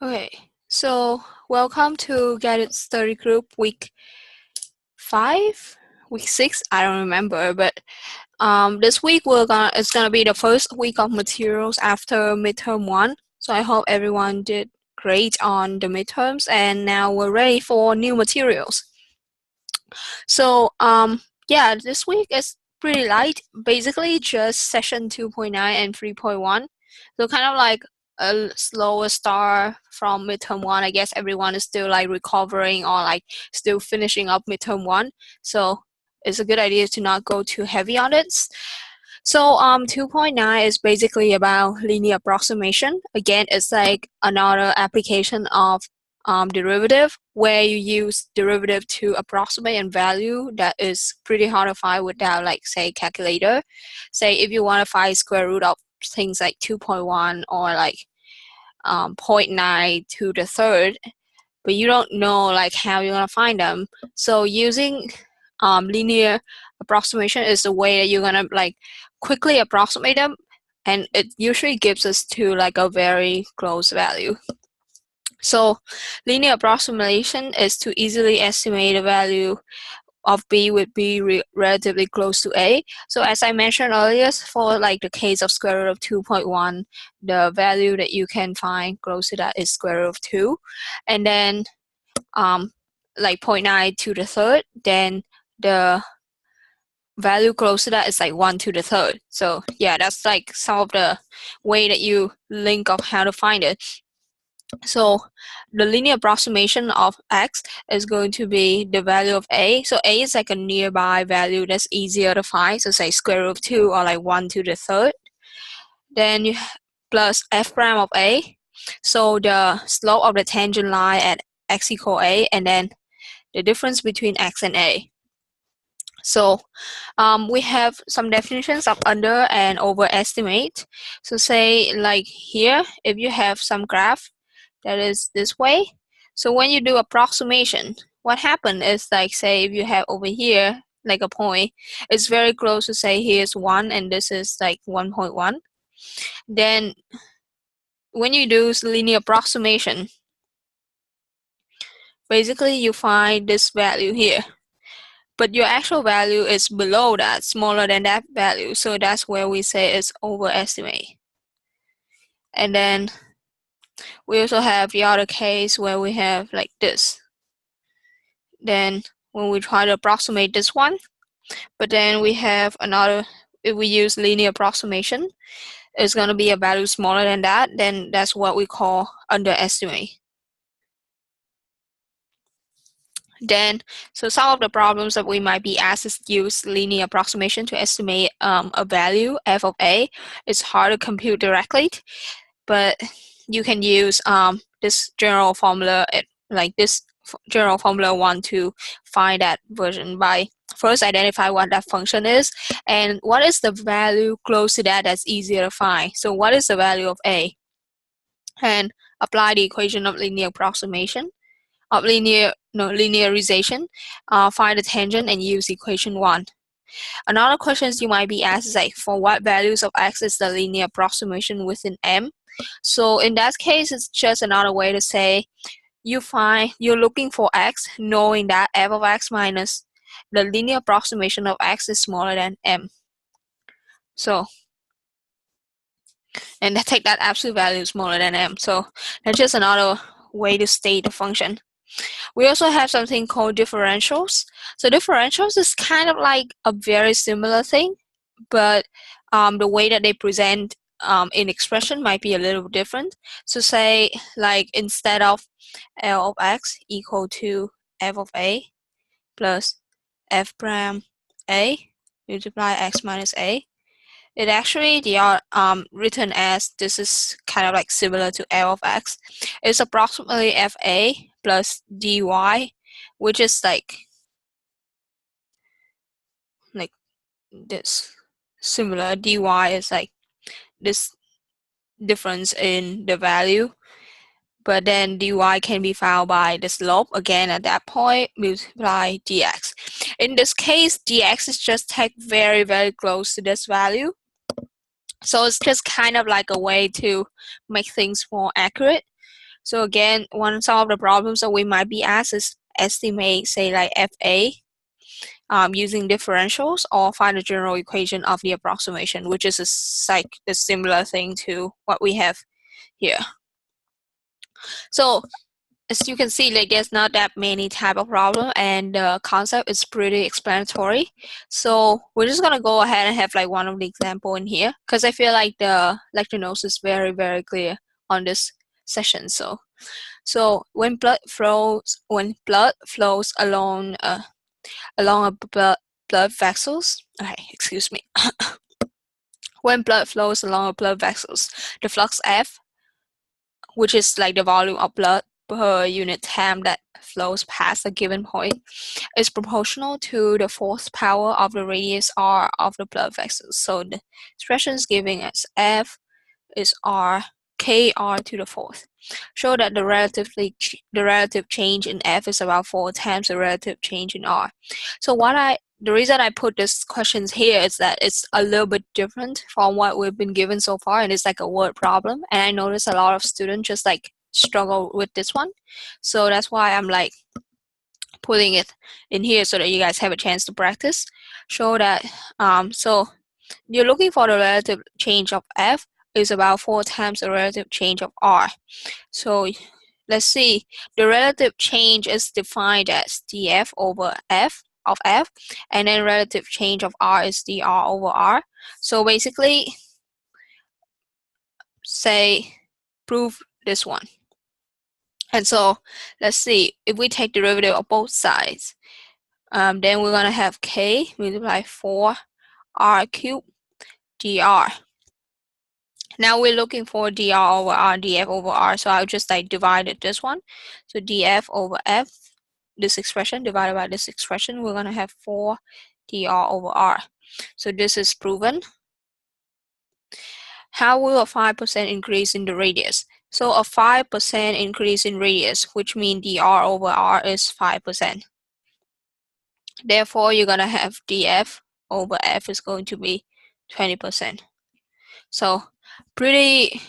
Okay, so welcome to Get It Study Group week 5, week 6, I don't remember, but this week it's gonna be the first week of materials after midterm 1. So I hope everyone did great on the midterms and now we're ready for new materials. So yeah, this week is pretty light, basically just session 2.9 and 3.1. So kind of like a slower start from midterm 1. I guess everyone is still like recovering or like still finishing up midterm 1. So it's a good idea to not go too heavy on it. So 2.9 is basically about linear approximation. Again, it's like another application of derivative where you use derivative to approximate a value that is pretty hard to find without like say calculator. Say if you want to find square root of things like 2.1 or like 0.9 to the third, but you don't know like how you're gonna find them. So using linear approximation is the way that you're gonna like quickly approximate them, and it usually gives us to like a very close value. So linear approximation is to easily estimate a value of b would be relatively close to a. So as I mentioned earlier, for like the case of square root of 2.1, the value that you can find close to that is square root of 2. And then like 0.9 to the third, then the value close to that is like 1 to the third. So yeah, that's like some of the way that you link of how to find it. So the linear approximation of x is going to be the value of a. So a is like a nearby value that's easier to find. So say square root of 2 or like 1 to the third. Then you plus f prime of a. So the slope of the tangent line at x equal a, and then the difference between x and a. So we have some definitions of under and overestimate. So say like here, if you have some graph that is this way, so when you do approximation, what happens is like say if you have over here like a point, it's very close to say here's 1 and this is like 1.1. Then when you do linear approximation, basically you find this value here. But your actual value is below that, smaller than that value. So that's where we say it's overestimate. And then we also have the other case where we have like this. Then when we try to approximate this one, but then we have another, if we use linear approximation, it's going to be a value smaller than that, then that's what we call underestimate. Then, so some of the problems that we might be asked is use linear approximation to estimate a value, f of a. It's hard to compute directly, but you can use this general formula, like this general formula 1 to find that version by first identify what that function is and what is the value close to that that's easier to find. So what is the value of a? And apply the equation of linear approximation, of linearization, find the tangent and use equation 1. Another question you might be asked is like, for what values of x is the linear approximation within M? So in that case, it's just another way to say you're looking for x, knowing that f of x minus the linear approximation of x is smaller than M. So, and take that absolute value smaller than M. So that's just another way to state the function. We also have something called differentials. So differentials is kind of like a very similar thing, but the way that they present in expression might be a little different. So say like instead of L of x equal to f of a plus f prime a multiply x minus a, it actually they are written as, this is kind of like similar to L of x. It's approximately fa plus dy, which is like this. Similar, dy is like this difference in the value, but then dy can be found by the slope. Again, at that point, multiply dx. In this case, dx is just take very, very close to this value. So it's just kind of like a way to make things more accurate. So again, some of the problems that we might be asked is estimate, say like FA using differentials, or find the general equation of the approximation, which is a similar thing to what we have here. So as you can see, like there's not that many type of problem, and the concept is pretty explanatory. So we're just gonna go ahead and have like one of the example in here, because I feel like the lecture notes is very, very clear on this session. So when blood flows along a blood vessels, okay, excuse me. When blood flows along a blood vessels, the flux F, which is like the volume of blood per unit time that flows past a given point, is proportional to the force power of the radius r of the blood vessels. So the expression is giving us F is r kr to the fourth. Show that the relative change in F is about 4 times the relative change in r. So the reason I put this questions here is that it's a little bit different from what we've been given so far, and it's like a word problem. And I notice a lot of students just like struggle with this one. So that's why I'm like putting it in here so that you guys have a chance to practice. Show that, so you're looking for the relative change of F is about 4 times the relative change of R. So let's see, the relative change is defined as dF over F of F, and then relative change of R is dr over R. So basically, say, prove this one. And so let's see, if we take derivative of both sides, then we're gonna have K multiplied 4 R cubed dr. Now we're looking for dr over r, df over r, so I'll just like divide this one. So df over f, this expression divided by this expression, we're gonna have 4 dr over r. So this is proven. How will a 5% increase in the radius? So a 5% increase in radius, which means dr over r is 5%. Therefore, you're gonna have df over f is going to be 20%. So pretty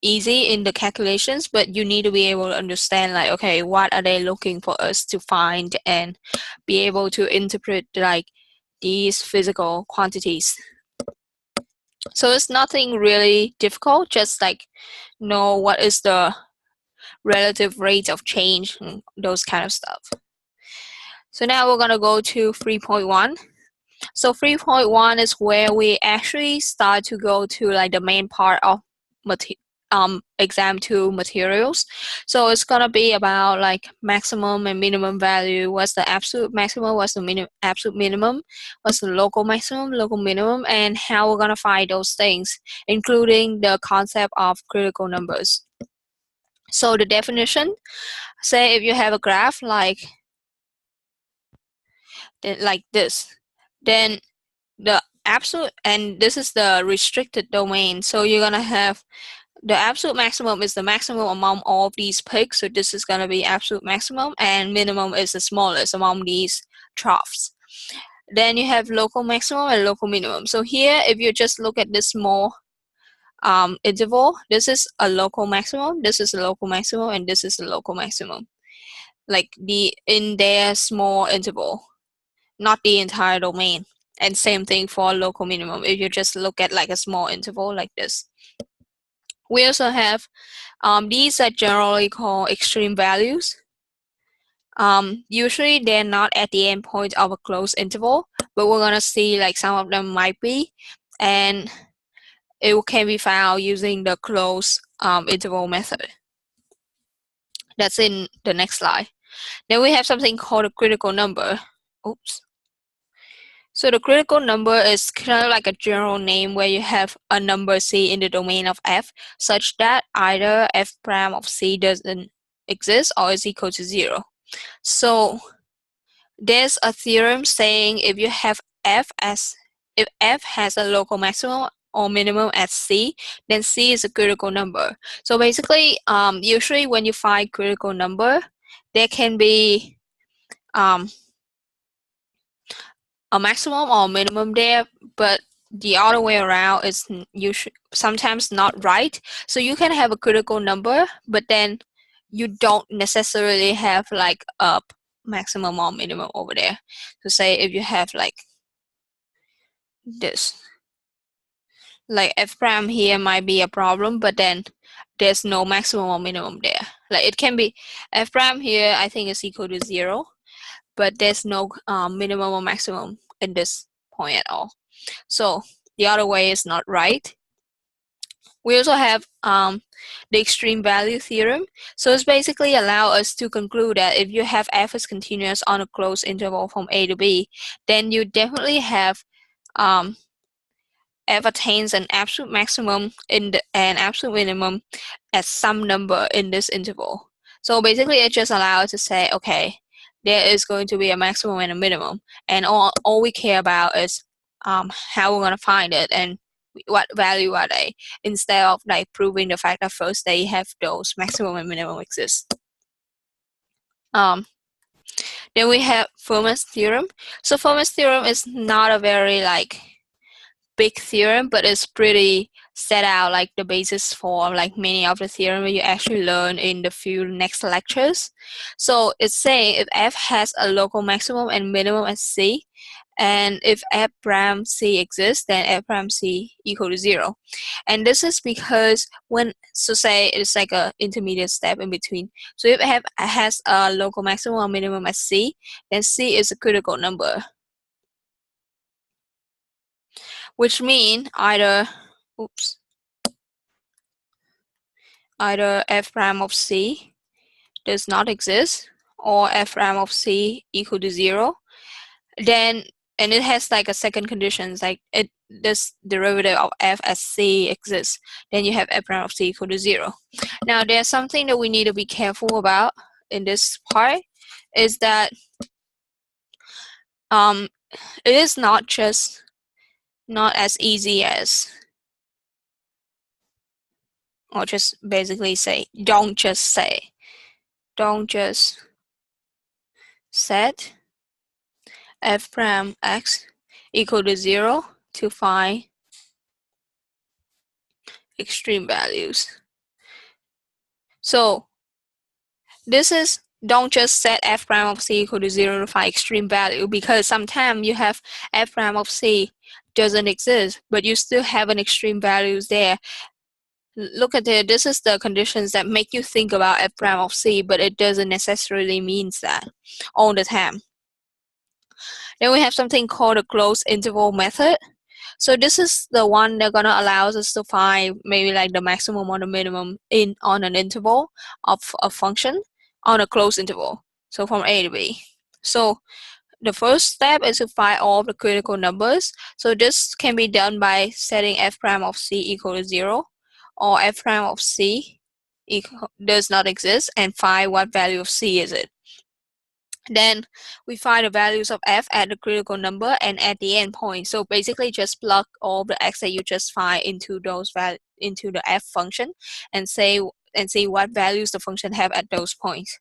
easy in the calculations, but you need to be able to understand like, okay, what are they looking for us to find, and be able to interpret like these physical quantities. So it's nothing really difficult, just like know what is the relative rate of change and those kind of stuff. So now we're gonna go to 3.1. So 3.1 is where we actually start to go to like the main part of exam 2 materials. So it's gonna be about like maximum and minimum value. What's the absolute maximum? What's the absolute minimum? What's the local maximum, local minimum, and how we're gonna find those things, including the concept of critical numbers. So the definition, say if you have a graph like this, then the absolute, and this is the restricted domain, so you're gonna have the absolute maximum is the maximum among all of these peaks, so this is gonna be absolute maximum, and minimum is the smallest among these troughs. Then you have local maximum and local minimum. So here, if you just look at this small interval, this is a local maximum, this is a local maximum, and this is a local maximum, like in their small interval, not the entire domain. And same thing for local minimum, if you just look at like a small interval like this. We also have these are generally called extreme values. Usually they're not at the end point of a closed interval, but we're gonna see like some of them might be, and it can be found using the closed interval method. That's in the next slide. Then we have something called a critical number. Oops. So the critical number is kind of like a general name where you have a number C in the domain of F, such that either F prime of C doesn't exist or is equal to 0. So there's a theorem saying if F has a local maximum or minimum at C, then C is a critical number. So basically, usually when you find critical number, there can be a maximum or minimum there, but the other way around is usually sometimes not right. So you can have a critical number, but then you don't necessarily have like a maximum or minimum over there. So say if you have like this, like f prime here might be a problem, but then there's no maximum or minimum there. Like it can be f prime here, I think is equal to 0, but there's no minimum or maximum in this point at all. So the other way is not right. We also have the extreme value theorem. So it's basically allow us to conclude that if you have f is continuous on a closed interval from a to b, then you definitely have f attains an absolute maximum and absolute minimum at some number in this interval. So basically it just allows us to say, okay, there is going to be a maximum and a minimum, and all we care about is how we're going to find it and what value are they, instead of like proving the fact that first they have those maximum and minimum exist. Then we have Fermat's theorem. So Fermat's theorem is not a very like big theorem, but it's pretty set out like the basis for like many of the theorem you actually learn in the few next lectures. So it's saying if f has a local maximum and minimum at c, and if f prime c exists, then f prime c equal to 0. And this is because when, so say it's like a intermediate step in between. So if f has a local maximum or minimum at c, then c is a critical number, which mean either f prime of c does not exist or f prime of c equal to 0. Then, and it has like a second condition, like this derivative of f as c exists, then you have f prime of c equal to 0. Now there's something that we need to be careful about in this part, is that it is not as easy as, or just basically say, don't just set f prime x equal to 0 to find extreme values. So this is, don't just set f prime of c equal to 0 to find extreme value, because sometimes you have f prime of c doesn't exist, but you still have an extreme values there. Look at it, this is the conditions that make you think about f prime of c, but it doesn't necessarily means that all the time. Then we have something called a closed interval method. So this is the one that's gonna allow us to find maybe like the maximum or the minimum on an interval of a function on a closed interval. So from a to b. So the first step is to find all the critical numbers. So this can be done by setting f prime of c equal to 0, or f prime of c does not exist, and find what value of c is it. Then we find the values of f at the critical number and at the end point. So basically just plug all the x that you just find into into the f function and see what values the function have at those points.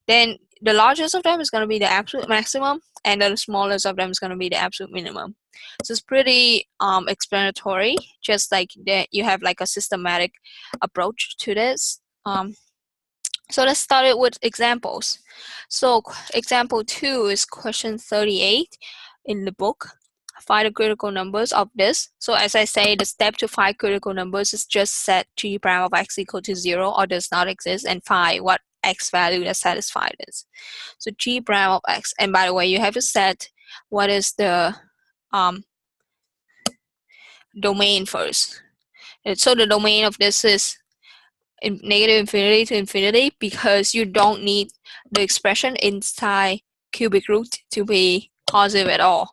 Then the largest of them is going to be the absolute maximum, and the smallest of them is going to be the absolute minimum. So it's pretty explanatory, just like that you have like a systematic approach to this. So let's start it with examples. So example 2 is question 38 in the book. Find the critical numbers of this. So as I say, the step to find critical numbers is just set g prime of x equal to 0 or does not exist and find what x value that satisfies this. So g prime of x, and by the way, you have to set what is the domain first. So the domain of this is negative infinity to infinity, because you don't need the expression inside cubic root to be positive at all.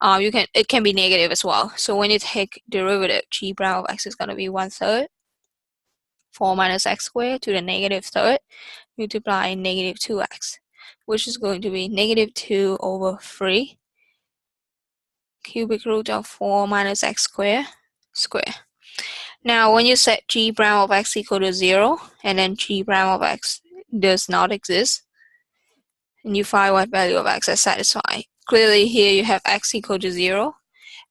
It can be negative as well. So when you take derivative, g prime of x is going to be 1/3 4 minus x squared to the negative third, multiply negative 2x, which is going to be negative 2 over 3 cubic root of 4 minus x squared. Now when you set g prime of x equal to 0 and then g prime of x does not exist, and you find what value of x is satisfied. Clearly here you have x equal to 0,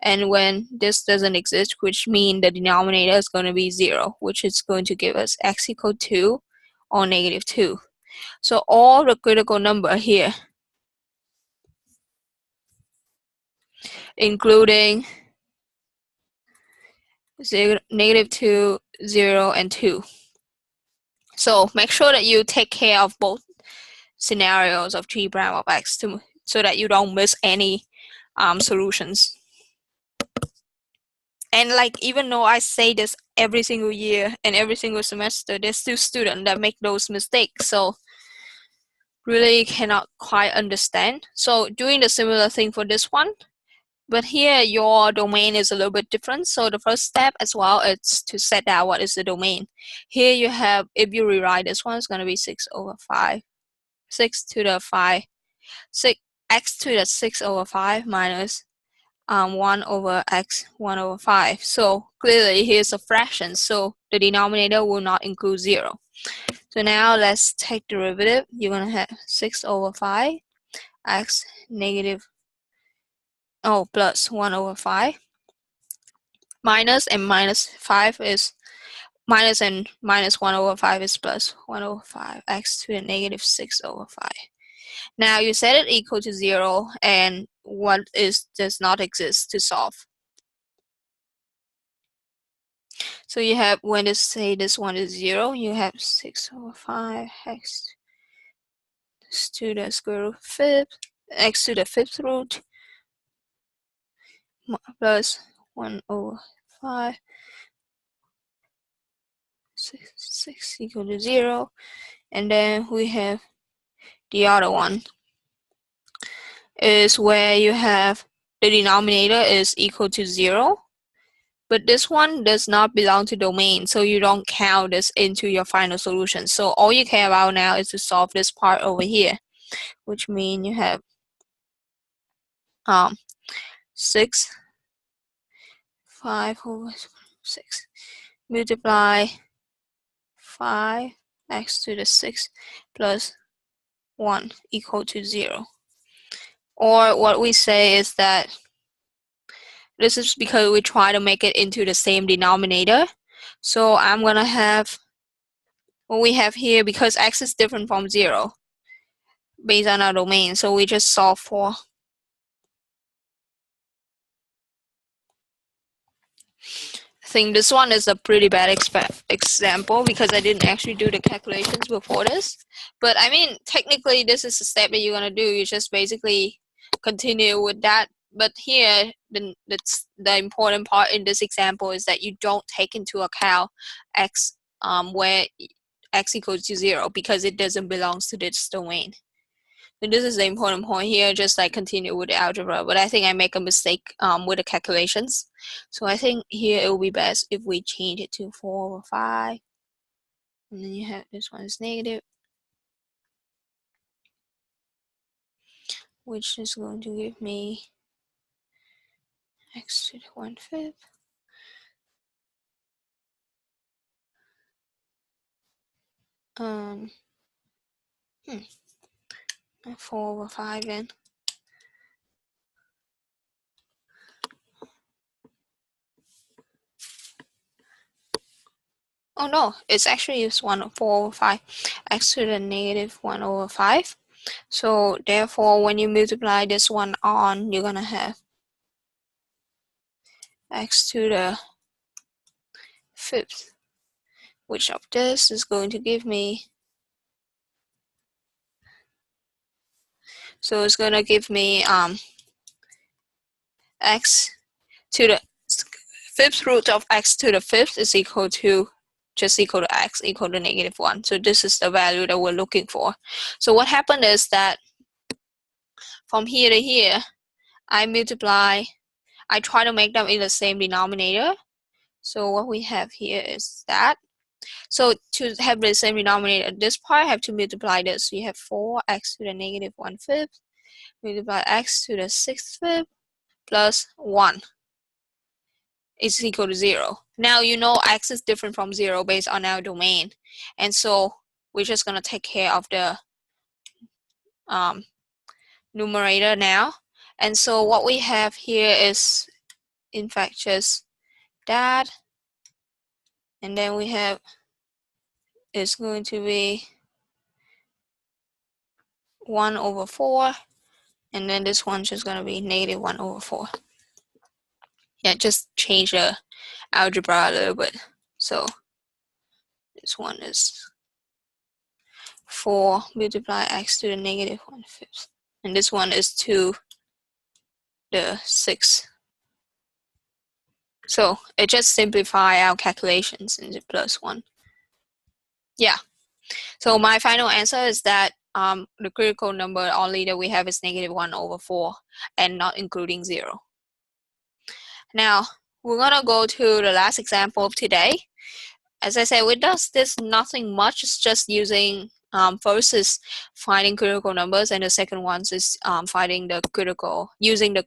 and when this doesn't exist, which means the denominator is going to be 0, which is going to give us x equal to or -2. So all the critical number here, including -2, 0, and 2. So make sure that you take care of both scenarios of G prime of X so that you don't miss any solutions. And like, even though I say this every single year and every single semester, there's still students that make those mistakes. So really cannot quite understand. So doing the similar thing for this one, but here your domain is a little bit different. So the first step as well is to set out what is the domain. Here you have, if you rewrite this one, it's going to be 6/5, 6 to the 5, 6 x to the 6/5 minus 1/x 1/5. So clearly here's a fraction, so the denominator will not include 0. So now let's take derivative. You're gonna have 6/5 x plus 1/5 minus, and minus 5 is minus, and minus 1/5 is plus 1/5 x to the -6/5. Now you set it equal to 0, and what does not exist to solve. So you have, when you say this one is 0, you have 6/5 x to the square root fifth, x to the 5th root plus 1/5, 6 equal to 0. And then we have the other one is where you have the denominator is equal to 0. But this one does not belong to domain, so you don't count this into your final solution. So all you care about now is to solve this part over here, which means you have 6, 5/6 multiply 5 x to the 6 plus 1 equal to 0. Or what we say is that this is because we try to make it into the same denominator. So I'm gonna have what we have here, because x is different from 0 based on our domain, so we just solve for I think this one is a pretty bad example because I didn't actually do the calculations before this. But I mean, technically this is the step that you're gonna do. You just basically continue with that. But here, the important part in this example is that you don't take into account x where x equals to 0, because it doesn't belong to this domain. And this is the important point here, just like continue with the algebra. But I think I make a mistake with the calculations. So I think here it will be best if we change it to 4/5. And then you have this one is negative, which is going to give me x to the 1/5. 4/5 then. Oh no, it's actually just 4/5, x to the -1/5. So therefore, when you multiply this one on, you're gonna have x to the 5th, which of this is going to give me, so it's going to give me x to the 5th root of x to the 5th is equal to x equal to -1. So this is the value that we're looking for. So what happened is that from here to here, I try to make them in the same denominator. So what we have here is that. So to have the same denominator, this part I have to multiply this. So you have 4x to the -1/5 multiply x to the 6/5 plus 1 is equal to 0. Now you know x is different from 0 based on our domain. And so we're just going to take care of the numerator now. And so what we have here is, in fact, just that. And then we have is going to be 1/4, and then this one's just going to be -1/4. Yeah, just change the algebra a little bit. So this one is 4 multiply x to the -1/5, and this one is 2 the 6. So it just simplify our calculations into +1. Yeah. So my final answer is that the critical number only that we have is -1/4 and not including 0. Now we're gonna go to the last example of today. As I said, with this nothing much. It's just using first is finding critical numbers, and the second one is using the critical using the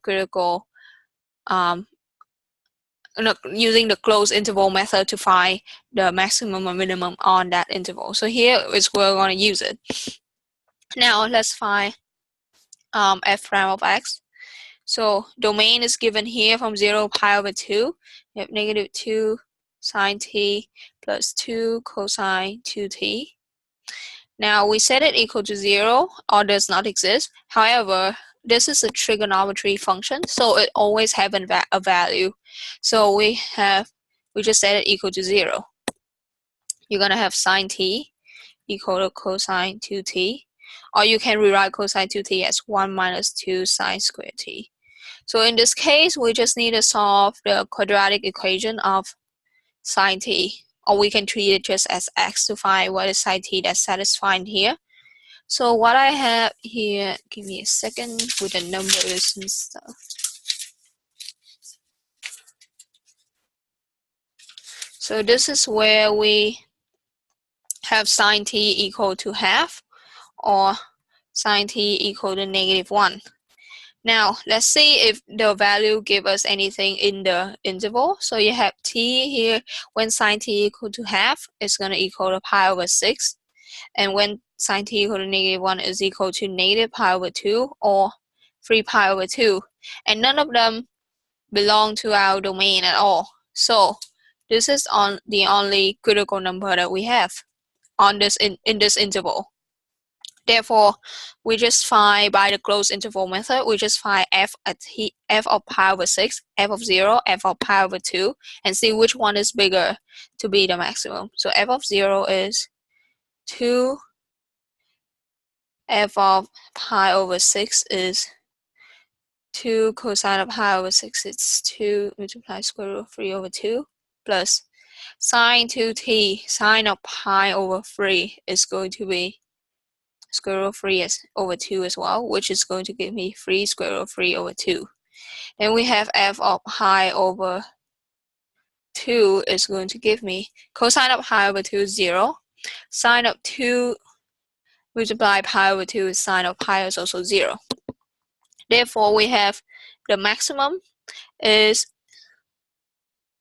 closed interval method to find the maximum or minimum on that interval. So here is where we're going to use it. Now let's find f prime of x. So domain is given here from 0 pi/2. We have -2 sine t plus 2 cosine 2t. Now we set it equal to 0 or does not exist. However, this is a trigonometry function, so it always have a value. So we just set it equal to 0. You're gonna have sine t equal to cosine 2t, or you can rewrite cosine 2t as 1 minus 2 sine squared t. So in this case, we just need to solve the quadratic equation of sine t, or we can treat it just as x to find what is sine t that's satisfying here. So what I have here, give me a second with the numbers and stuff. So this is where we have sine t equal to half, or sine t equal to -1. Now let's see if the value give us anything in the interval. So you have t here, when sine t equal to half, it's going to equal to pi/6. And when sine t equal to -1 is equal to -pi/2 or 3 pi/2. And none of them belong to our domain at all. So this is the only critical number that we have on this in this interval. Therefore, we just find by the closed interval method, we just find f of pi/6, f of 0, f of pi/2, and see which one is bigger to be the maximum. So f of 0 is 2, f of pi/6 is 2 cosine of pi/6, it's 2 multiply square root of 3/2, plus sine 2t, sine of pi/3 is going to be square root of 3/2 as well, which is going to give me 3 square root of 3/2. Then we have f of pi/2 is going to give me cosine of pi/2 is 0. Sine of 2 multiply pi/2 is sine of pi is also 0. Therefore, we have the maximum is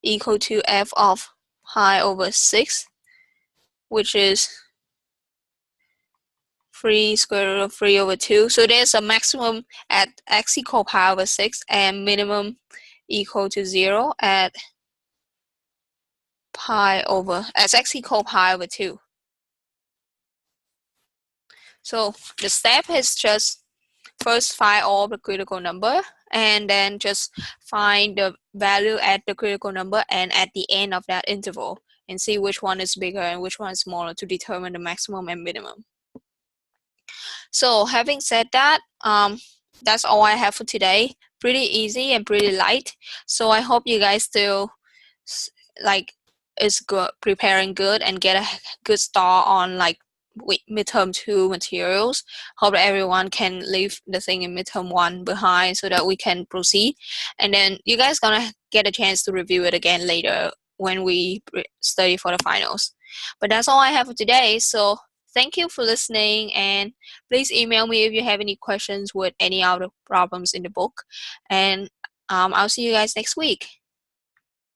equal to f of pi/6, which is 3 square root of 3/2. So there's a maximum at x equal pi/6 and minimum equal to 0 at x equal pi/2. So the step is just first find all the critical number, and then just find the value at the critical number and at the end of that interval, and see which one is bigger and which one is smaller to determine the maximum and minimum. So having said that, that's all I have for today. Pretty easy and pretty light. So I hope you guys still is good, preparing good, and get a good start on midterm 2 materials. Hope everyone can leave the thing in midterm 1 behind so that we can proceed. And then you guys gonna get a chance to review it again later when we study for the finals. But that's all I have for today. So thank you for listening, and please email me if you have any questions with any other problems in the book. And I'll see you guys next week.